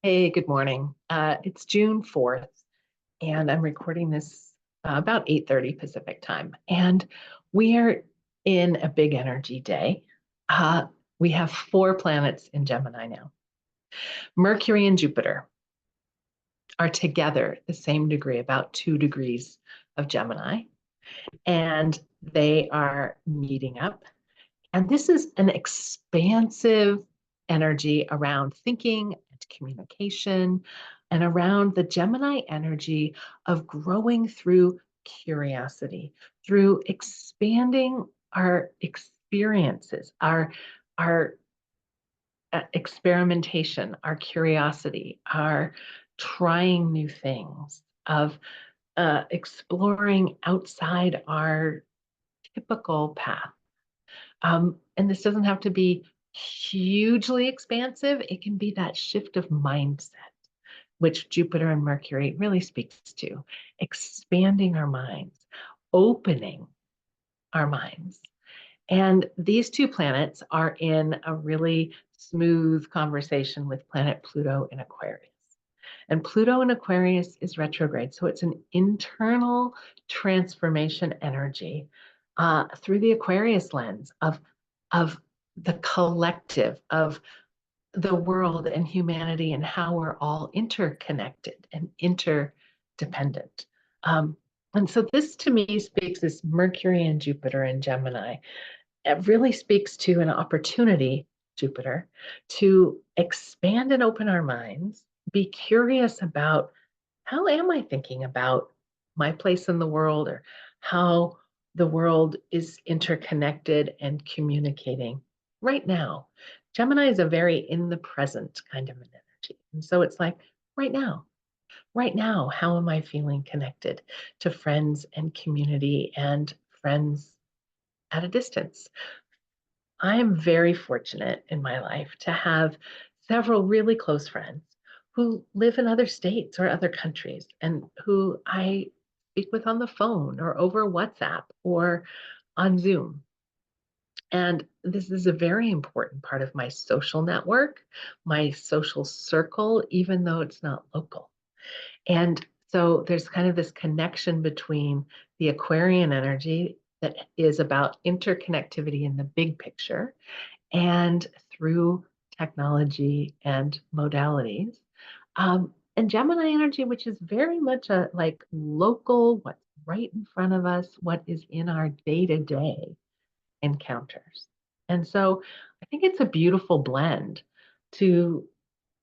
Hey, good morning. It's June 4th, and I'm recording this about 8:30 Pacific time. And we are in a big energy day. Uh, we have four planets in Gemini now. Mercury and Jupiter are together the same degree, about 2 degrees of Gemini, and they are meeting up. And this is an expansive energy around thinking and communication and around the Gemini energy of growing through curiosity, through expanding our experiences, our experimentation, our curiosity, our trying new things, of exploring outside our typical path. And this doesn't have to be hugely expansive. It can be that shift of mindset, which Jupiter and Mercury really speaks to, expanding our minds, opening our minds. And these two planets are in a really smooth conversation with planet Pluto in Aquarius. And Pluto in Aquarius is retrograde. So it's an internal transformation energy through the Aquarius lens of the collective, of the world and humanity, and how we're all interconnected and interdependent. Um, and so this to me speaks, this Mercury and Jupiter in Gemini. It really speaks to an opportunity, Jupiter, to expand and open our minds, be curious about how am I thinking about my place in the world, or how the world is interconnected and communicating right now. Gemini is a very in the present kind of an energy. And so it's like right now, how am I feeling connected to friends and community and friends at a distance? I am very fortunate in my life to have several really close friends who live in other states or other countries and who I speak with on the phone or over WhatsApp or on Zoom. And this is a very important part of my social network, my social circle, even though it's not local. And so there's kind of this connection between the Aquarian energy that is about interconnectivity in the big picture and through technology and modalities. And Gemini energy, which is very much a like local, what's right in front of us, what is in our day-to-day encounters. And so I think it's a beautiful blend to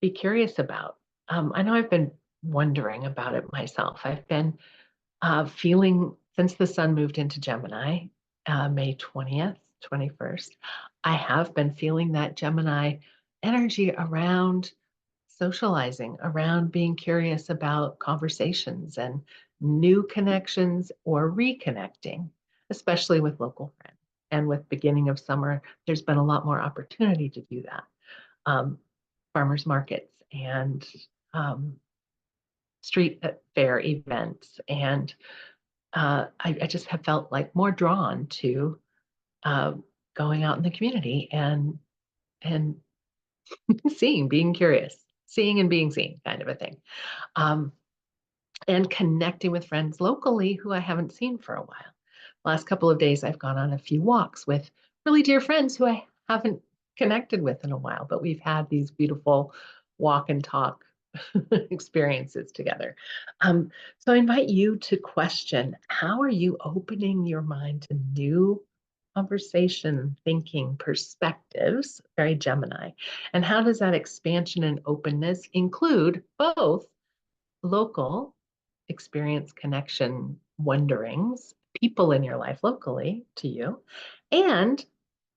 be curious about. I know I've been wondering about it myself. I've been feeling since the sun moved into Gemini, May 20th, 21st, I have been feeling that Gemini energy around socializing, around being curious about conversations and new connections or reconnecting, especially with local friends. And with beginning of summer, there's been a lot more opportunity to do that. Um, Farmers markets and street fair events, and I just have felt like more drawn to uh, going out in the community and seeing, being curious, seeing and being seen, kind of a thing, um, and connecting with friends locally who I haven't seen for a while. Last couple of days, I've gone on a few walks with really dear friends who I haven't connected with in a while, but we've had these beautiful walk and talk experiences together. So I invite you to question, how are you opening your mind to new conversation, thinking, perspectives, very Gemini? And how does that expansion and openness include both local experience, connection, wonderings, people in your life locally to you, and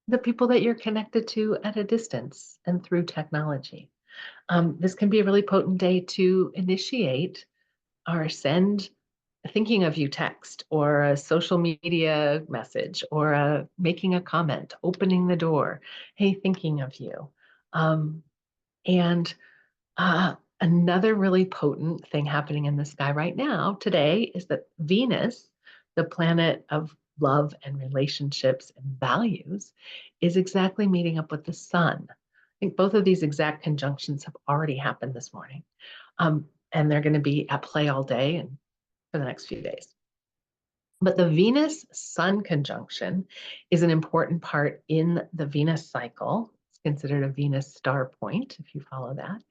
the people that you're connected to at a distance and through technology? This can be a really potent day to initiate or send a thinking of you text or a social media message or making a comment, opening the door, hey, thinking of you. Um, and another really potent thing happening in the sky right now today is that Venus, the planet of love and relationships and values, is exactly meeting up with the sun think both of these exact conjunctions have already happened this morning. And they're going to be at play all day and for the next few days. But the Venus Sun conjunction is an important part in the Venus cycle. It's considered a Venus star point, if you follow that.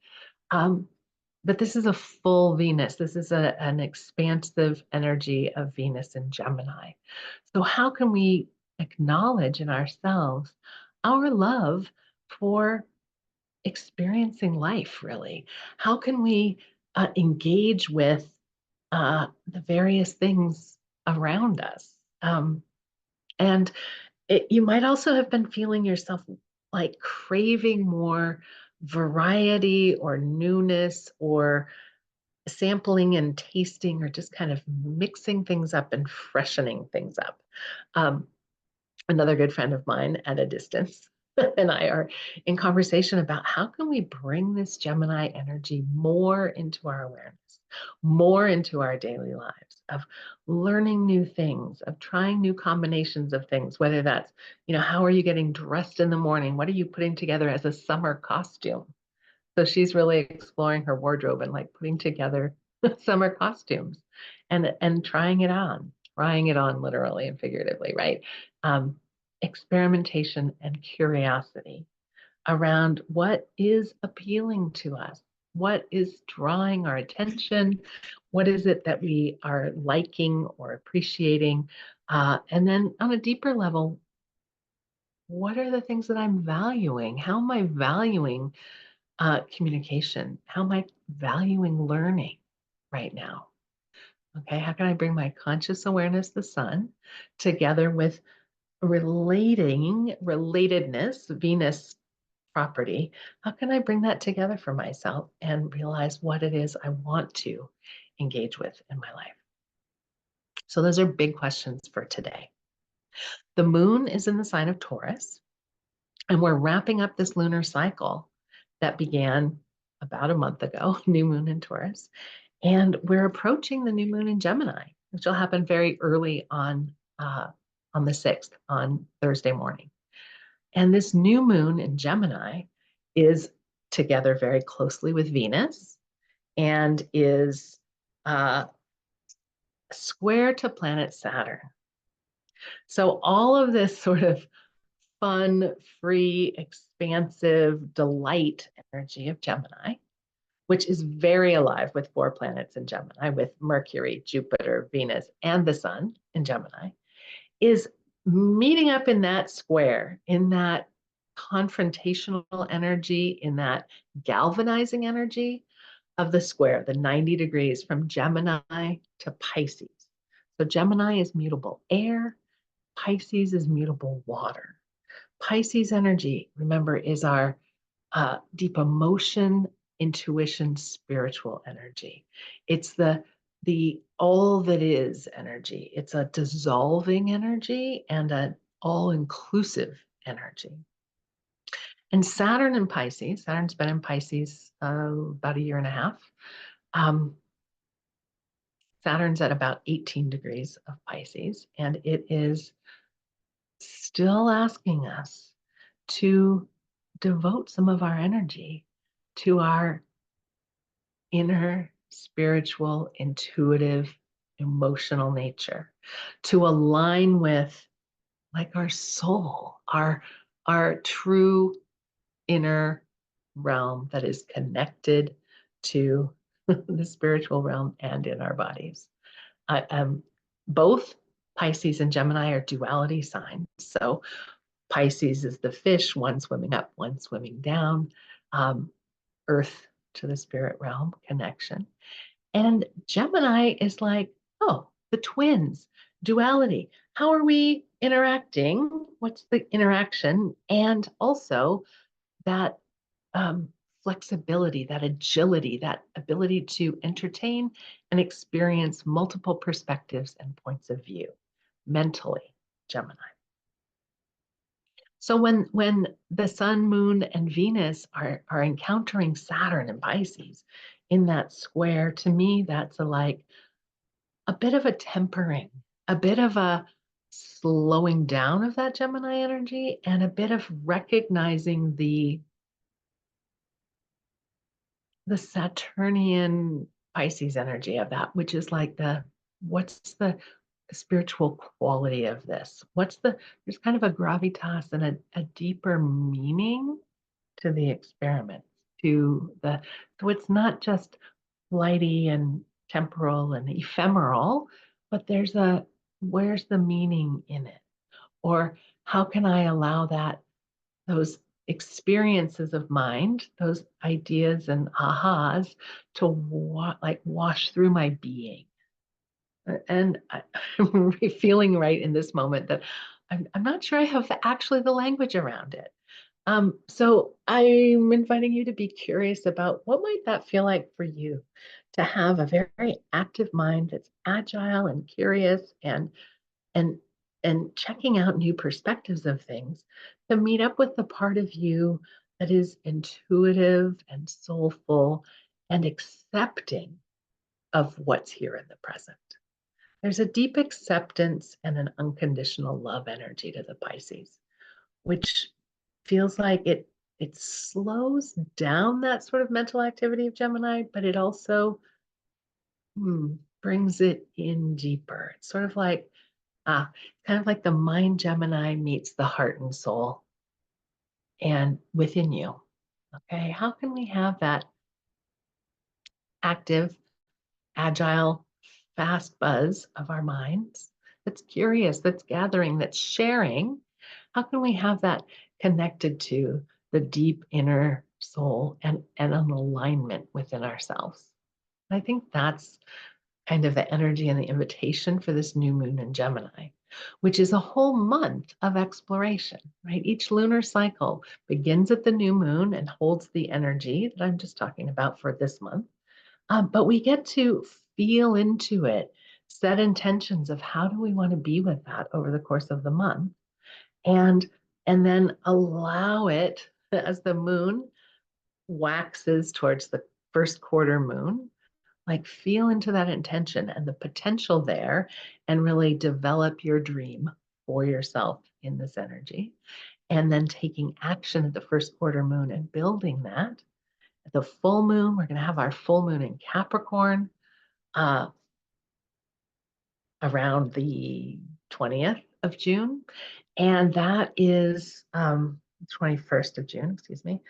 But this is a full Venus. This is an expansive energy of Venus in Gemini. So, how can we acknowledge in ourselves our love for experiencing life, really? How can we engage with the various things around us? And you might also have been feeling yourself like craving more variety or newness or sampling and tasting or just kind of mixing things up and freshening things up. Um, Another good friend of mine at a distance and I are in conversation about how can we bring this Gemini energy more into our awareness, more into our daily lives of learning new things, of trying new combinations of things, whether that's, how are you getting dressed in the morning? What are you putting together as a summer costume? So she's really exploring her wardrobe and like putting together summer costumes and trying it on literally and figuratively, right? Um, Experimentation and curiosity around what is appealing to us, what is drawing our attention, what is it that we are liking or appreciating, and then on a deeper level, what are the things that I'm valuing? How am I valuing communication? How am I valuing learning right now? Okay, how can I bring my conscious awareness, the sun, together with relatedness, Venus property? How can I bring that together for myself and realize what it is I want to engage with in my life? So, those are big questions for today. The moon is in the sign of Taurus, and we're wrapping up this lunar cycle that began about a month ago, new moon in Taurus. And we're approaching the new moon in Gemini, which will happen very early on the 6th, on Thursday morning. And this new moon in Gemini is together very closely with Venus and is square to planet Saturn. So all of this sort of fun, free, expansive delight energy of Gemini, which is very alive with 4 planets in Gemini, with Mercury, Jupiter, Venus, and the Sun in Gemini, is meeting up in that square, in that confrontational energy, in that galvanizing energy of the square, the 90 degrees from Gemini to Pisces. So Gemini is mutable air, Pisces is mutable water. Pisces energy, remember, is our deep emotion, intuition, spiritual energy. It's the all that is energy. It's a dissolving energy and an all-inclusive energy. And Saturn in Pisces, Saturn's been in Pisces about a year and a half. Saturn's at about 18 degrees of Pisces, and it is still asking us to devote some of our energy to our inner spiritual, intuitive, emotional nature, to align with like our soul, our true inner realm that is connected to the spiritual realm and in our bodies. Both Pisces and Gemini are duality signs. So Pisces is the fish, one swimming up, one swimming down, earth to the spirit realm connection. And Gemini is like, oh, the twins, duality. How are we interacting? What's the interaction? And also that flexibility, that agility, that ability to entertain and experience multiple perspectives and points of view mentally, Gemini. So when the sun, moon, and Venus are encountering Saturn and Pisces in that square, to me, that's a bit of a tempering, a bit of a slowing down of that Gemini energy, and a bit of recognizing the the Saturnian Pisces energy of that, which is like what's the spiritual quality of this? There's kind of a gravitas and a deeper meaning to the experiment, so it's not just flighty and temporal and ephemeral, but where's the meaning in it? Or how can I allow those experiences of mind, those ideas and ahas to wash through my being? And I'm feeling right in this moment that I'm not sure I have actually the language around it. So I'm inviting you to be curious about what might that feel like for you to have a very active mind that's agile and curious and and checking out new perspectives of things, to meet up with the part of you that is intuitive and soulful and accepting of what's here in the present. There's a deep acceptance and an unconditional love energy to the Pisces, which feels like it slows down that sort of mental activity of Gemini, but it also brings it in deeper. It's sort of like kind of like the mind Gemini meets the heart and soul and within you. Okay, how can we have that active, agile, fast buzz of our minds that's curious, that's gathering, that's sharing? How can we have that connected to the deep inner soul and an alignment within ourselves? I think that's kind of the energy and the invitation for this new moon in Gemini, which is a whole month of exploration, right? Each lunar cycle begins at the new moon and holds the energy that I'm just talking about for this month. But we get to feel into it, set intentions of how do we want to be with that over the course of the month, and and then allow it as the moon waxes towards the first quarter moon, like feel into that intention and the potential there and really develop your dream for yourself in this energy. And then taking action at the first quarter moon and building that. At the full moon, we're going to have our full moon in Capricorn uh, around the 20th of June. And that is 21st of June, excuse me.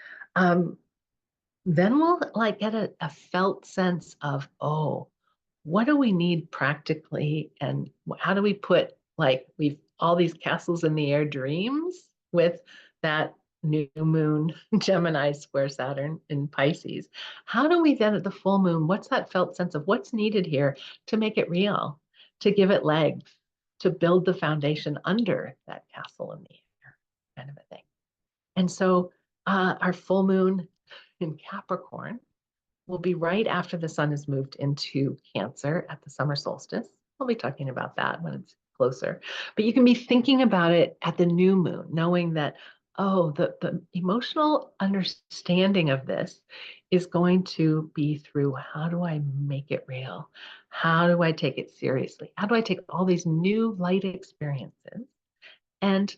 Then we'll like get a felt sense of, oh, what do we need practically, and how do we put like we've all these castles in the air dreams with that new moon Gemini square Saturn in Pisces? How do we then at the full moon, what's that felt sense of what's needed here to make it real, to give it legs, to build the foundation under that castle in the air, kind of a thing? And so our full moon in Capricorn will be right after the sun has moved into Cancer at the summer solstice. We'll be talking about that when it's closer. But you can be thinking about it at the new moon, knowing that, oh, the emotional understanding of this is going to be through how do I make it real? How do I take it seriously? How do I take all these new light experiences and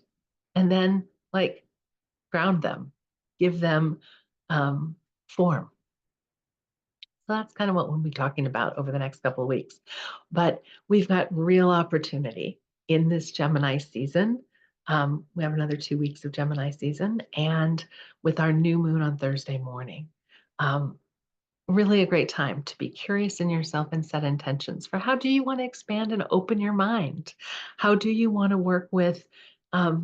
and then like ground them, give them form? So that's kind of what we'll be talking about over the next couple of weeks. But we've got real opportunity in this Gemini season. We have another 2 weeks of Gemini season, and with our new moon on Thursday morning, um, really a great time to be curious in yourself and set intentions for how do you want to expand and open your mind? How do you want to work with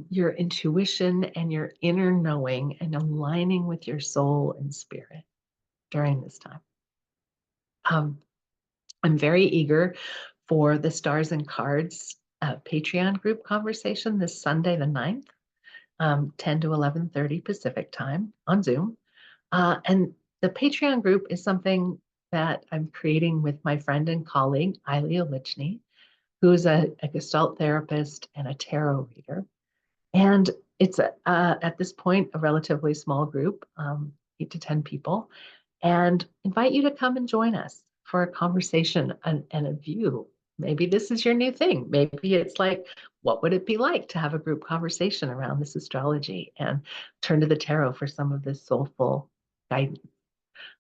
your intuition and your inner knowing and aligning with your soul and spirit during this time? Um, I'm very eager for the Stars and Cards Patreon group conversation this Sunday, the 9th, 10 to 11:30 Pacific time on Zoom. And the Patreon group is something that I'm creating with my friend and colleague, Eily Olichny, who is a Gestalt therapist and a tarot reader. And it's at this point a relatively small group, 8 to 10 people, and invite you to come and join us for a conversation and a view. Maybe this is your new thing. Maybe it's like, what would it be like to have a group conversation around this astrology and turn to the tarot for some of this soulful guidance?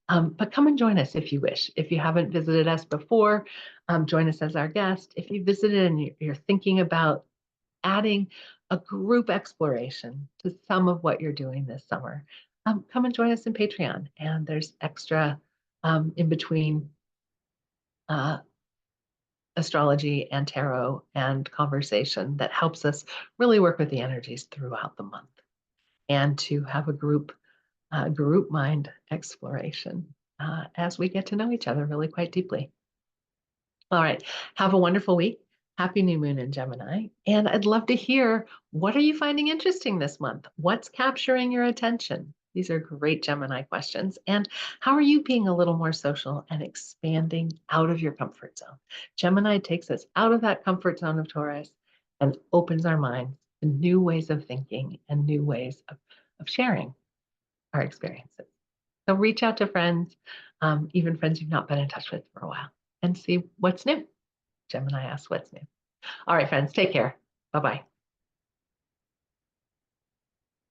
But come and join us if you wish. If you haven't visited us before, join us as our guest. If you visited and you're thinking about adding a group exploration to some of what you're doing this summer, come and join us in Patreon. And there's extra in between uh, astrology and tarot and conversation that helps us really work with the energies throughout the month and to have a group mind exploration as we get to know each other really quite deeply. All right. Have a wonderful week. Happy new moon in Gemini. And I'd love to hear, what are you finding interesting this month? What's capturing your attention? These are great Gemini questions. And how are you being a little more social and expanding out of your comfort zone? Gemini takes us out of that comfort zone of Taurus and opens our minds to new ways of thinking and new ways of sharing our experiences. So reach out to friends, even friends you've not been in touch with for a while, and see what's new. Gemini asks what's new. All right, friends, take care. Bye-bye.